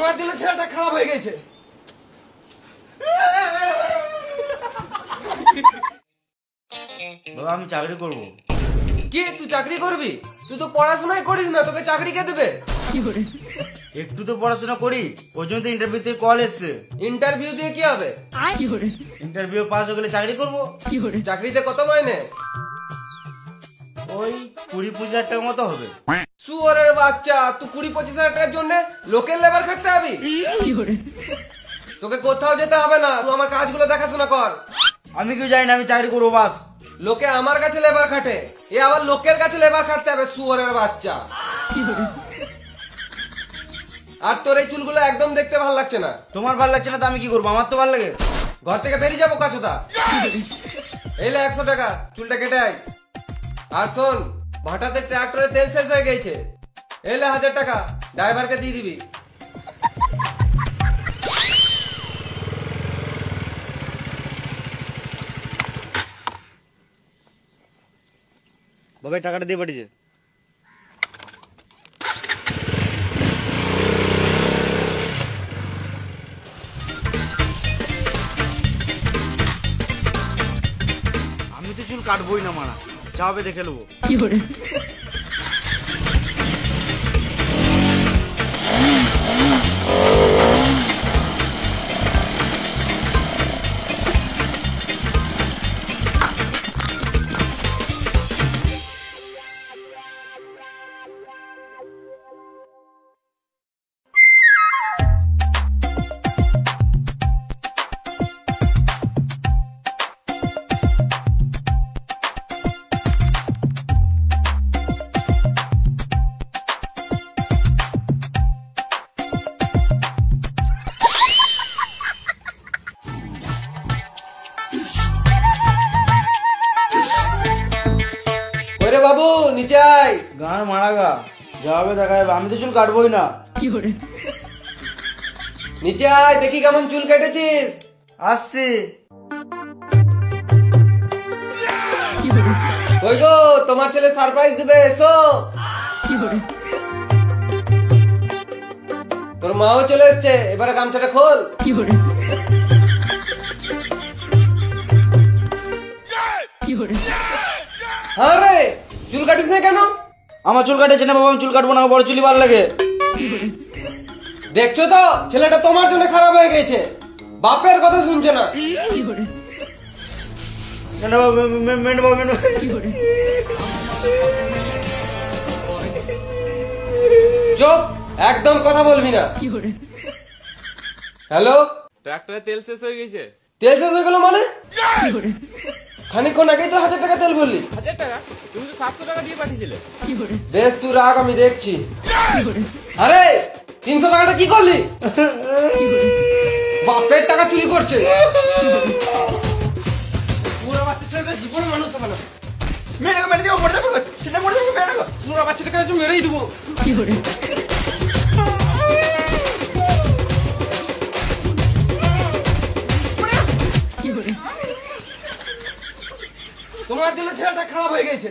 তোমার জন্য ছেলেটা খারাপ হয়ে গেছে। বাবা আমি চাকরি করব। কি তুই চাকরি করবি? তুই তো পড়াশোনাই করিস না, তোকে চাকরি কে দেবে? একটু তো পড়াশোনা করি, ওই জন্য তো ইন্টারভিউ থেকে কল এসছে। ইন্টারভিউ দিয়ে কি হবে? ইন্টারভিউ পাস হয়ে গেলে চাকরি করব। চাকরিতে কত মাইনে? ওই 20-25 হাজার টাকা মতো হবে। শুয়োরের বাচ্চা, তুই 20-25 হাজার টাকার জন্য লোকের লেবার খাটতে হবি? তোকে কোথাও যেতে হবে না, তুই আমার কাজগুলো দেখাশোনা কর। আমি কি জানি না, আমি চাকরি করবো বাস। লোকে আমার কাছে লেবার খাটে, এ আবার লোকের কাছে লেবার খাটতে হবে, শুয়োরের বাচ্চা। আর তোর এই চুলগুলো একদম দেখতে ভালো লাগছে না। তোমার ভালো লাগছে না তো আমি কি করবো, আমার তো ভালো লাগে। ঘর থেকে বেরিয়ে যাবো কাছুদা। এইলে 100 টাকা, চুলটা কেটে আয়। আর শোন, ভাটাতে ট্রাক্টরে তেল শেষ হয়ে গেছে, এইলে 1000 টাকা ড্রাইভারকে দিয়ে দিবি। বাবা টাকাটা দিয়ে পাঠিয়েছে। আমি তো চুল কাটবোই না মারা, যা হবে দেখে নেবো। বাবু নিচে আয়। গান মারা গা, যা হবে দেখা যাবে, আমি তো চুল কাটবোই না। নিচে আয়, দেখি কেমন চুল কেটেছিস। আসছি। কই গো, তোমার ছেলে সারপ্রাইজ দিবে, এসো। তোর মাও চলে এসছে, এবারে গামছাটা খোল। আরে চুল কাটিস না কেন? আমার চুল কাটেছে না বাবা, আমি চুল কাটবো না, বড় চুলি ভালো লাগে। দেখছো তো ছেলেটা তোমার জন্য খারাপ হয়ে গেছে, বাপের কথা শুনছে না। চুপ, একদম কথা বলবি না। হ্যালো, ট্রাক্টরে তেল শেষ হয়ে গেছে। তেল শেষ হয়ে গেল মানে? খানিকক্ষণ আগেই তো 1000 টাকা তেল বললি। 1000 টাকা? তুমি তো 700 টাকা দিয়ে পাঠিয়েছিলে। বেশ তুই রাখ, আমি দেখছি। আরে 300 টাকাটা কি করলি? বাপের টাকা চুরি করছে। পুরো বাচ্চা ছেলেটা জীবনে মানুষ হবে না। মেরে দেবো, মরে যাবো, ছেলে মরে যাবো, মেরে দেবো। পুরো বাচ্চাটাকে আজ মেরেই দেবো। তোমার জন্য ছেলেটা খারাপ হয়ে গেছে।